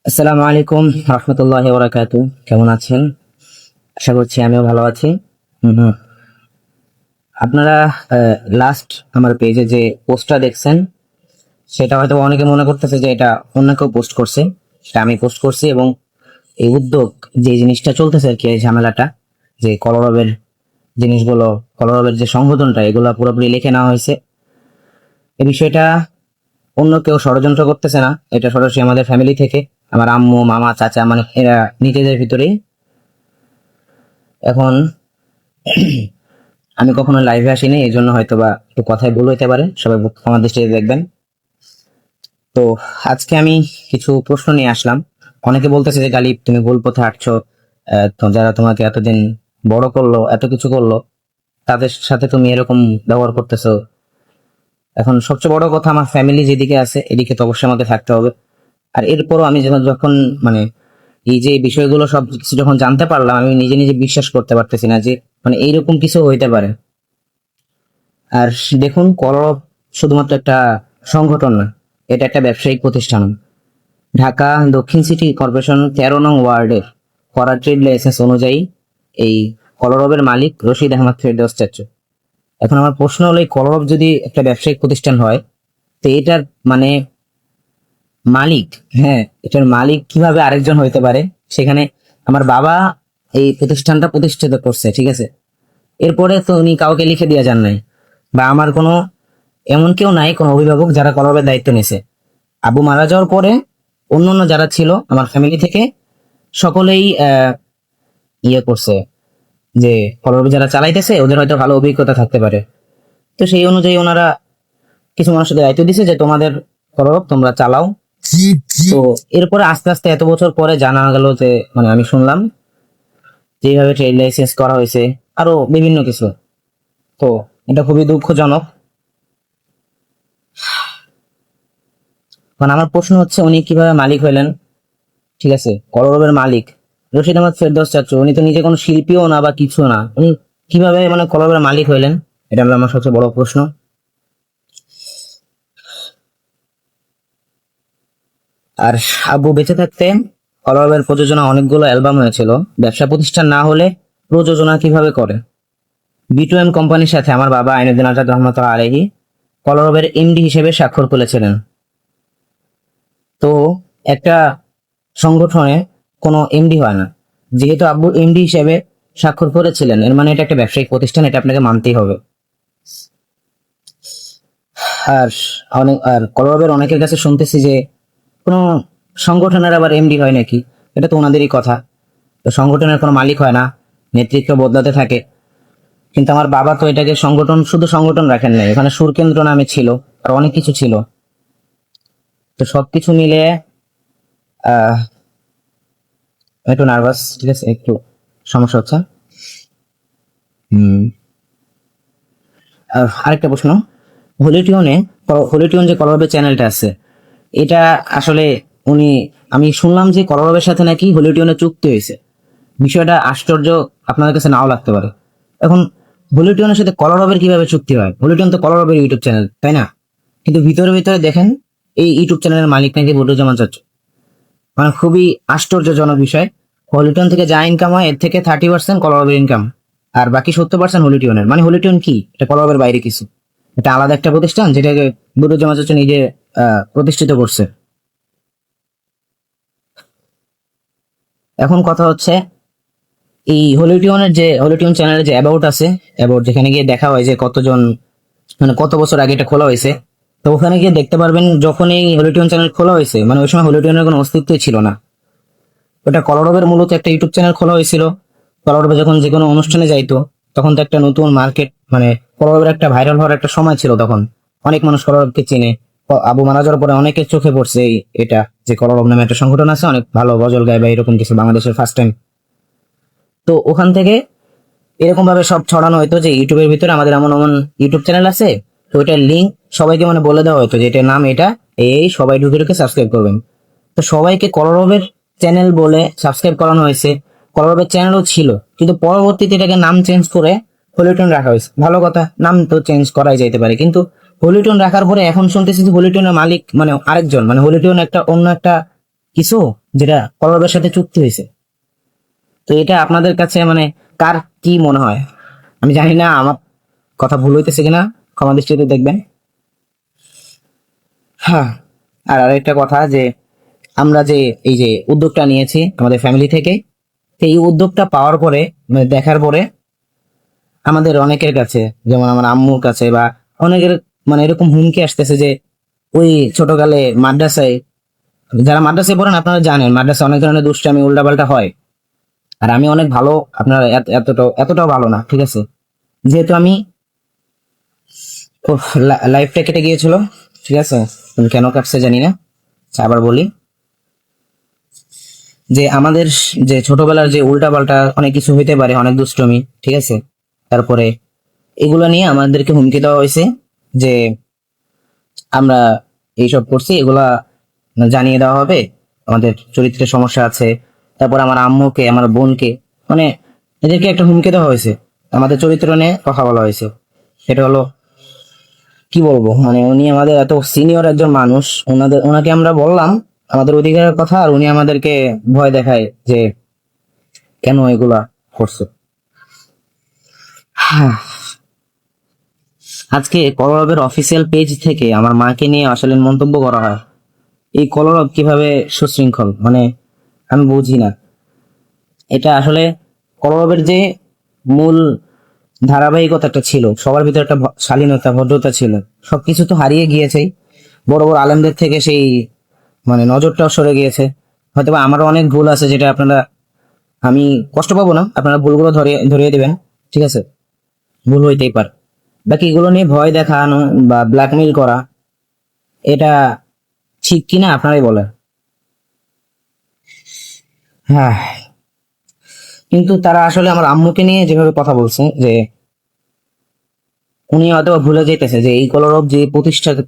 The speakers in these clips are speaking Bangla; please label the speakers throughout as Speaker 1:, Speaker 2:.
Speaker 1: আসসালামু আলাইকুম রহমতুল্লাহি ওয়া বারাকাতুহু। কেমন আছেন? আশা করছি আমিও ভালো আছি। হুম, হুম। আপনারা লাস্ট আমার পেজে যে পোস্টটা দেখছেন, সেটা হয়তো অনেকে মনে করতেছে যে এটা অন্য কেউ পোস্ট করছে। সেটা আমি পোস্ট করছি, এবং এই উদ্যোগ, যে জিনিসটা চলতেছে আর কি, এই ঝামেলাটা, যে কলরবের জিনিসগুলো, কলরবের যে সংগঠনটা, এগুলো পুরোপুরি লিখে নেওয়া হয়েছে। এই বিষয়টা অন্য কেউ ষড়যন্ত্র করতেছে না, এটা সরাসরি আমাদের ফ্যামিলি থেকে, আমার আম্মু, মামা, চাচা, মানে এরা নিজেদের ভিতরেই। এখন আমি কখনো লাইভে আসিনি, এই জন্য হয়তো বা একটু কথায় ভুল হইতে পারে, সবাই আমার দৃষ্টিতে দেখবেন। তো আজকে আমি কিছু প্রশ্ন নিয়ে আসলাম। অনেকে বলতেছে যে গালিব, তুমি ভুল পথে হাঁটছো। তো যারা তোমাকে এতদিন বড় করলো, এত কিছু করলো, তাদের সাথে তুমি এরকম ব্যবহার করতেছো। এখন সবচেয়ে বড় কথা, আমার ফ্যামিলি যেদিকে আছে এদিকে তো অবশ্যই আমাকে থাকতে হবে। আর এরপরও আমি যখন মানে এই যে বিষয়গুলো সব কিছু যখন জানতে পারলাম, আমি নিজে নিজে বিশ্বাস করতে পারতেছি না যে মানে এইরকম কিছু হইতে পারে। আর দেখুন, কলরব শুধুমাত্র একটা সংগঠন না, এটা একটা ব্যবসায়িক প্রতিষ্ঠান। ঢাকা দক্ষিণ সিটি কর্পোরেশন 13 নং ওয়ার্ডের করা ট্রেড লাইসেন্স অনুযায়ী এই কলরবের মালিক রশিদ আহমদ ফেরদৌস চাচ্চু। এখন আমার প্রশ্ন হলো, এই কলরব যদি একটা ব্যবসায়িক প্রতিষ্ঠান হয়, তো এটার মানে মালিক, হ্যাঁ, এটার মালিক কিভাবে আরেকজন হইতে পারে? সেখানে আমার বাবা এই প্রতিষ্ঠানটা প্রতিষ্ঠিত করছে, ঠিক আছে, এরপরে তো উনি কাউকে লিখে দিয়ে যান নাই, বা আমার কোনো এমন কেউ নাই, কোনো অভিভাবক যারা কলরবের দায়িত্ব নিছে। আবু মারা যাওয়ার পরে অন্যান্য যারা ছিল আমার ফ্যামিলি থেকে, সকলেই ইয়ে করছে, যে কলরবে যারা চালাইতেছে ওদের হয়তো ভালো অভিজ্ঞতা থাকতে পারে। তো সেই অনুযায়ী ওনারা কিছু মানুষের দায়িত্ব দিছে যে তোমাদের কলরব তোমরা চালাও। তো এরপরে আস্তে আস্তে এত বছর পরে জানা গেল যে, মানে আমি শুনলাম যেভাবে ট্রেড লাইসেন্স করা হয়েছে, আরো বিভিন্ন কিছু। তো এটা খুবই দুঃখজনক। কারণ আমার প্রশ্ন হচ্ছে, উনি কিভাবে মালিক হইলেন? ঠিক আছে, কলরবের মালিক রশিদ আহমদ ফেরদৌস চাচ্চু, উনি তো নিজে কোনো শিল্পীও না বা কিছু না, উনি কিভাবে মানে কলরবের মালিক হইলেন? এটা হলো আমার সবচেয়ে বড় প্রশ্ন। আর আব্বু বেঁচে থাকতে কলরবের প্রযোজনা অনেকগুলো অ্যালবাম হয়েছিল। ব্যবসা প্রতিষ্ঠান না হলে প্রযোজনা কিভাবে করে? B2M কোম্পানির সাথে আমার বাবা আইনুদ্দিন আজাদ রহমতুল্লাহ আলাইহি কলরবের এমডি হিসেবে স্বাক্ষর করেছিলেন। তো একটা সংগঠনে কোনো এমডি হয় না। যেহেতু আব্বু এমডি হিসেবে স্বাক্ষর করেছিলেন, এর মানে এটা একটা ব্যবসায়িক প্রতিষ্ঠান, এটা আপনাকে মানতেই হবে। আর আর কলরবের অনেকের কাছে শুনতেছি যে কোনো সংগঠনের আবার এমডি হয় নাকি। এটা তো ওনাদেরই কথা। তো সংগঠনের কোনো মালিক হয় না, নেতৃত্ব বদলাতে থাকে। কিন্তু আমার বাবা তো এটাকে সংগঠন, শুধু সংগঠন রাখেন নাই, এখানে সুরকেন্দ্র নামে ছিল, আর অনেক কিছু ছিল। তো সবকিছু মিলিয়ে আহ একটু নার্ভাস, ঠিক আছে, একটু সমস্যা হচ্ছে। হুম। আরেকটা প্রশ্ন, হলিটিউনে, হলিটিউন যে কলরবের চ্যানেলটা আছে, এটা আসলে উনি, আমি শুনলাম যে কলরবের সাথে নাকি হলিটিউনের চুক্তি হয়েছে। বিষয়টা আশ্চর্য, আপনাদের কাছে নাও লাগতে পারে। এখন হলিটিউনের সাথে কলরবের কিভাবে চুক্তি হয়? হলিটিউন তো কলরবের ইউটিউব চ্যানেল, তাই না? কিন্তু ভিতরে ভিতরে দেখেন এই ইউটিউব চ্যানেলের মালিক নাকি বদরুজ্জামান চাচ্চু। মানে খুবই আশ্চর্যজনক বিষয়। হলিটিউন থেকে যা ইনকাম হয়, এর থেকে 30% কলরবের ইনকাম, আর বাকি 70% হলিটিউনের। মানে হলিটিউন কি, এটা কলরবের বাইরে কিছু, এটা আলাদা একটা প্রতিষ্ঠান যেটাকে বদরুজ্জামান চাচ্চু নিজে প্রতিষ্ঠিত করছে। এখন কথা হচ্ছে, এই হলিটিউনের যে হলিটিউন চ্যানেলের যে অ্যাবাউট আছে, অ্যাবাউট যেখানে গিয়ে দেখা হয় যে কতজন, মানে কত বছর আগে এটা খোলা হয়েছে, তো ওখানে গিয়ে দেখতে পারবেন যখন এই হলিটিউন চ্যানেল খোলা হয়েছে, মানে ওই সময় হলিটিউনের কোনো অস্তিত্বই ছিল না। ওটা কলরবের মূলত একটা ইউটিউব চ্যানেল খোলা হয়েছিল। কলরবে যখন যে কোনো অনুষ্ঠানে যাইতো, তখন তো একটা নতুন মার্কেট, মানে কলরবের একটা ভাইরাল হওয়ার একটা সময় ছিল তখন। অনেক মানুষ কলরবকে চিনে। আবু মারা যাওয়ার পরে অনেকের চোখে পড়ছে এটা, যে কলরব নামে একটা সংগঠন আছে, অনেক ভালো গজল গায় বা এরকম কিছু, বাংলাদেশের ফার্স্ট টাইম। তো ওখান থেকে এরকম ভাবে সব ছড়ানো হতো যে ইউটিউবের ভিতরে আমাদের এমন এমন ইউটিউব চ্যানেল আছে। তো ওইটার লিঙ্ক সবাইকে মানে বলে দেওয়া হতো যে এটার নাম এটা, এই সবাই ঢুকে ঢুকে সাবস্ক্রাইব করবেন। তো সবাইকে কলরবের চ্যানেল বলে সাবস্ক্রাইব করানো হয়েছে। কলরবের চ্যানেলও ছিল, কিন্তু পরবর্তীতে এটাকে নাম চেঞ্জ করে হলিউটন রাখা হয়েছে। ভালো কথা, নাম তো চেঞ্জ করাই যাইতে পারে, কিন্তু হলিটন রাখার পরে এখন শুনতেছি যে হলিটনের মালিক মানে আরেকজন, মানে হলিটন একটা অন্য একটা কিছু, যেটা কলরবের সাথে চুক্তি হয়েছে। তো এটা আপনাদের কাছে মানে কার কি মনে হয়? আমি জানি না আমার কথা ভুল হইতেছে কিনা, ক্ষমা দৃষ্টিতে দেখবেন। হ্যাঁ, আর আরেকটা কথা যে আমরা যে এই যে উদ্যোগটা নিয়েছি আমাদের ফ্যামিলি থেকে, তো এই উদ্যোগটা পাওয়ার পরে মানে দেখার পরে আমাদের অনেকের কাছে, যেমন আমার আম্মুর কাছে বা অনেকের মানে এরকম হুমকি আসতেছে যে ওই ছোটকালে মাদ্রাসায়, যারা মাদ্রাসায় পড়েন আপনারা জানেন মাদ্রাসায় অনেক ধরনের দুষ্টামি উল্টাপাল্টা হয়। আর আমি অনেক ভালো, আপনারা এতটাও এতটাও ভালো না, ঠিক আছে? যেহেতু আমি লাইফটা কেটে গিয়েছিল, ঠিক আছে, কেন কাটছে জানি না। আচ্ছা, আবার বলি যে আমাদের যে ছোটবেলার যে উল্টাপাল্টা অনেক কিছু হইতে পারে, অনেক দুষ্টমি, ঠিক আছে, তারপরে এগুলো নিয়ে আমাদেরকে হুমকি দেওয়া হয়েছে যে আমরা এইসব করছি, এগুলা জানিয়ে দেওয়া হবে, আমাদের চরিত্রের সমস্যা আছে। তারপর আমার আম্মুকে, আমার বোনকে, মানে এদেরকে একটা হুমকি দেওয়া হয়েছে, আমাদের চরিত্র নিয়ে কথা বলা হয়েছে। সেটা হলো কি বলবো, মানে উনি আমাদের এত সিনিয়র একজন মানুষ, ওনাকে আমরা বললাম আমাদের অধিকারের কথা, আর উনি আমাদেরকে ভয় দেখায় যে কেন এগুলা করছে। হ্যাঁ, আজকে কলরবের অফিসিয়াল পেজ থেকে আমার মাকে নিয়ে অশালীন মন্তব্য করা হয়। এই কলরব কিভাবে সুশৃঙ্খল, মানে আমি বুঝি না। এটা আসলে কলরবের যে মূল ধারাবাহিকতাটা ছিল, সবার ভিতরে একটা শালীনতা ভদ্রতা ছিল, সবকিছু তো হারিয়ে গিয়েছেই। বড় বড় আলেমদের থেকে সেই মানে নজরটাও সরে গিয়েছে। হয়তোবা আমারও অনেক ভুল আছে, যেটা আপনারা, আমি কষ্ট পাবো না, আপনারা ভুলগুলো ধরিয়ে ধরিয়ে দিবেন, ঠিক আছে? ভুল হইতেই পারে। বাকি এগুলো নিয়ে ভয় দেখানো বা ব্ল্যাকমেইল করা, এটা ঠিক কিনা আপনারাই বলেন। হ্যাঁ, কিন্তু তারা আসলে আমার আম্মুকে নিয়ে যেভাবে কথা বলছে, যে উনি হয়তো ভুলে যেতেছে যে এই কলরব যে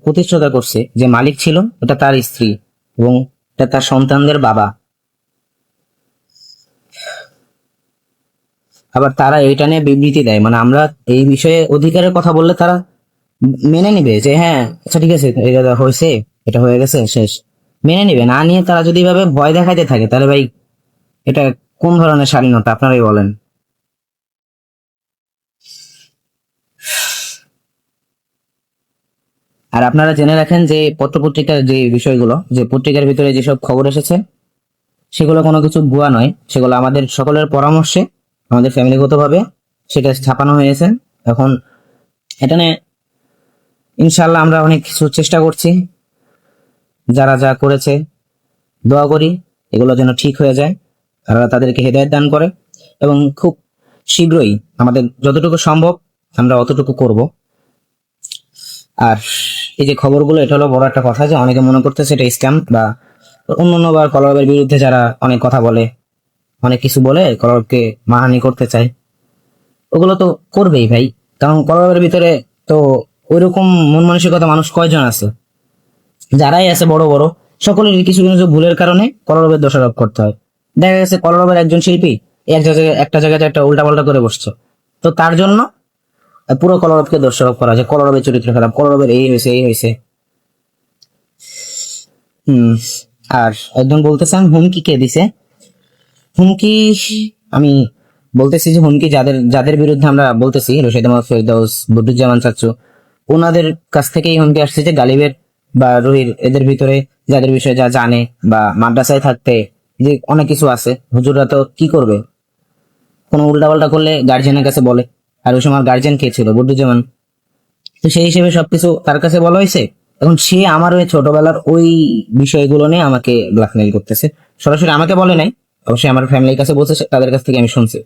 Speaker 1: প্রতিষ্ঠাতা করছে, যে মালিক ছিল, এটা তার স্ত্রী এবং এটা তার সন্তানদের বাবা। আবার তারা এইটা নিয়ে বিবৃতি দেয়, মানে আমরা এই বিষয়ে অধিকারের কথা বললে তারা মেনে নিবে যে হ্যাঁ আচ্ছা ঠিক আছে, এটা হয়েছে, এটা হয়ে গেছে, শেষ। মেনে নিবে না, নিয়ে তারা যদি এভাবে ভয় দেখাইতে থাকে, তাহলে ভাই এটা কোন ধরনের শালীনতা আপনারাই বলেন। আর আপনারা জেনে রাখেন যে পত্রপত্রিকার যে বিষয়গুলো, যে পত্রিকার ভিতরে যেসব খবর এসেছে, সেগুলো কোনো কিছু ভুয়া নয়, সেগুলো আমাদের সকলের পরামর্শে, আমাদের ফ্যামিলিগতভাবে সেটা ছাপানো হয়েছে। এখন এটা নিয়ে ইনশাল্লাহ আমরা অনেক কিছু চেষ্টা করছি, যারা যা করেছে দোয়া করি এগুলো যেন ঠিক হয়ে যায়, আল্লাহ তাদেরকে হেদায়েত দান করে, এবং খুব শীঘ্রই আমাদের যতটুকু সম্ভব আমরা অতটুকু করব। আর এই যে খবরগুলো, এটা হলো বড় একটা কথা যে অনেকে মনে করতেছে এটা স্ক্যাম বা অন্যান্য বা কলরবের বিরুদ্ধে যারা অনেক কথা বলে, অনেক কিছু বলে কলরবকে মানহানি করতে চায়, ওগুলো তো করবেই ভাই। কারণ কলরবের ভিতরে তো ওইরকম মন মানসিকতা মানুষ কয়জন আছে? যারাই আছে বড় বড়, সকলের কিছু কিছু ভুলের কারণে কলরবের দোষারোপ করতে হয়। দেখা গেছে কলরবের একজন শিল্পী একটা জায়গায় একটা উল্টাপাল্টা করে বসছে, তো তার জন্য পুরো কলরবকে দোষারোপ করা, যে কলরবের চরিত্র খারাপ, কলরবের এই হয়েছে এই হয়েছে। হম। আর একজন বলতেছেন হুমকি কে দিছে? হুমকি আমি বলতেছি যে হুমকি যাদের যাদের বিরুদ্ধে আমরা বলতেছি, রশিদ আহমদ ফেরদৌস, বদরুজ্জামান চাচু, ওনাদের কাছ থেকেই হুমকি আসছে যে গালিবের বা রহির এদের ভিতরে যাদের বিষয়ে যা জানে বা মাদ্রাসায় থাকতে যে অনেক কিছু আছে, হুজুররা তো কি করবে, কোনো উল্টাপাল্টা করলে গার্জিয়ানের কাছে বলে। আর ওই সময় গার্জিয়ান কে ছিল? বদরুজ্জামান। তো সেই হিসেবে সবকিছু তার কাছে বলা হয়েছে। এখন সে আমার ওই ছোটবেলার ওই বিষয়গুলো নিয়ে আমাকে ব্ল্যাকমেইল করতেছে। সরাসরি আমাকে বলে নাই, অবশ্যই আমার ফ্যামিলির কাছে বলছে, তাদের কাছ থেকে আমি শুনছি।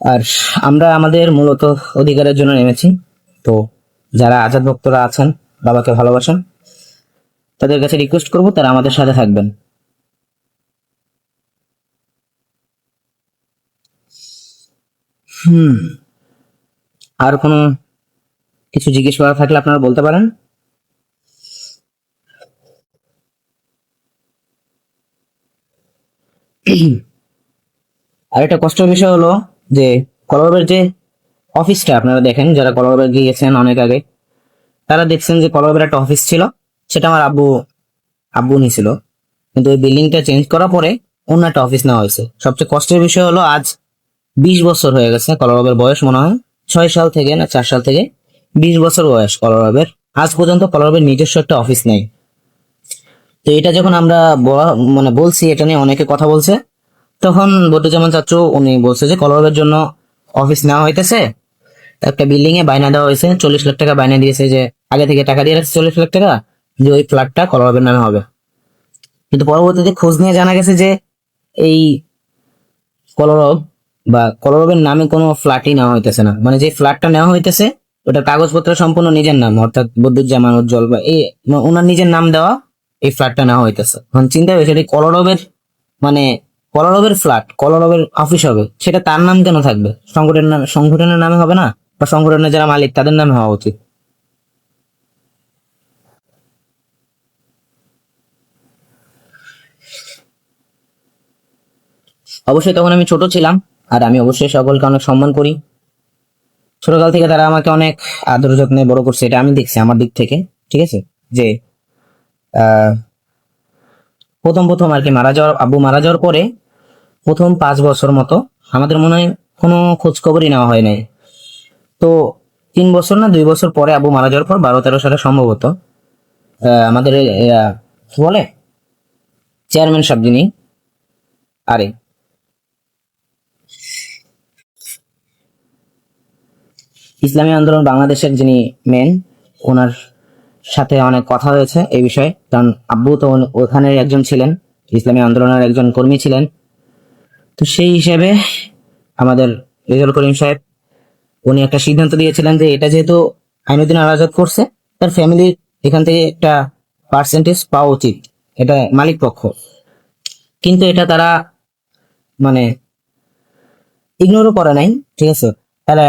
Speaker 1: আর আমরা আমাদের মূলত অধিকারের জন্য নেমেছি। তো যারা আজাদ ভক্তরা আছেন, বাবাকে ভালোবাসেন, তাদের কাছে রিকোয়েস্ট করবো তারা আমাদের সাথে থাকবেন। হুম। আর কোনো কিছু জিজ্ঞেস করা থাকলে আপনারা বলতে পারেন। আর একটা কষ্টের বিষয় হলো যে কলরবের যে অফিসটা আপনারা দেখেন, যারা কলারবের গিয়েছেন অনেক আগে, তারা দেখছেন যে কলারবের একটা অফিস ছিল, সেটা আমার আব্বু আব্বু নিছিল। কিন্তু ওই বিল্ডিংটা চেঞ্জ করার পরে অন্য একটা অফিস নেওয়া হয়েছে। সবচেয়ে কষ্টের বিষয় হলো আজ 20 বছর হয়ে গেছে কলারবের বয়স, মনে হয় 6 সাল থেকে না 4 সাল থেকে 20 বছর বয়স কলারবের। আজ পর্যন্ত কলারবের নিজস্ব একটা অফিস নেই। তো এটা যখন আমরা মানে বলছি, এটা নিয়ে অনেকে কথা বলছে, তখন বদরুজ্জামান চাচু উনি বলছে যে কলরবের জন্য অফিস নেওয়া হইতেছে, একটা বিল্ডিং এ বায়না দেওয়া হয়েছে, 40 লাখ টাকা বায়না দিয়েছে, যে আগে থেকে টাকা দিয়ে রাখছে 40 লাখ টাকা, যে ওই ফ্ল্যাটটা কলরবের নামে হবে। কিন্তু পরবর্তীতে খোঁজ নিয়ে জানা গেছে যে এই কলরব বা কলরবের নামে কোনো ফ্ল্যাটই নেওয়া হইতেছে না। মানে যে ফ্ল্যাটটা নেওয়া হইতেছে ওটার কাগজপত্র সম্পূর্ণ নিজের নাম, অর্থাৎ বদরুজ্জামান উজ্জ্বল বা এই ওনার নিজের নাম দেওয়া এই ফ্ল্যাটটা নেওয়া হইতেছে। এখন চিন্তা হয়েছে এটা কলরবের, মানে কলরবের ফ্ল্যাট, কলরবের অফিস হবে, সেটা তার নাম কেন থাকবে? সংগঠনের নামে হবে না? বা সংগঠনের যারা মালিক তাদের নামে হওয়া উচিত। অবশ্যই তখন আমি ছোট ছিলাম, আর আমি অবশ্যই সকলকে অনেক সম্মান করি। ছোটকাল থেকে তারা আমাকে অনেক আদর যত্নে বড় করছে, এটা আমি দেখছি আমার দিক থেকে। ঠিক আছে, যে আহ প্রথম প্রথম আর কি আব্বু মারা যাওয়ার পরে প্রথম 5 বছর মতো আমাদের মনে হয় কোনো খোঁজ খবরই নেওয়া হয় নাই। তো 3 বছর না 2 বছর পরে আব্বু মারা যাওয়ার পর 12-13 সালে সম্ভবত আমাদের কি বলে চেয়ারম্যান সাহেব যিনি, আরে ইসলামী আন্দোলন বাংলাদেশের যিনি মেন, ওনার সাথে অনেক কথা হয়েছে এই বিষয়ে। কারণ আব্বু তো ওখানে একজন ছিলেন, ইসলামী আন্দোলনের একজন কর্মী ছিলেন। তো সেই হিসেবে আমাদের রেজাউল করিম সাহেব উনি একটা সিদ্ধান্ত দিয়েছিলেন যে এটা যেহেতু আইনুদ্দিন আল আজাদ করছে, তার ফ্যামিলির এখান থেকে একটা পার্সেন্টেজ পাওয়া উচিত, এটা মালিক পক্ষ। কিন্তু এটা তারা মানে ইগনোরও করে নাই। ঠিক আছে, তারা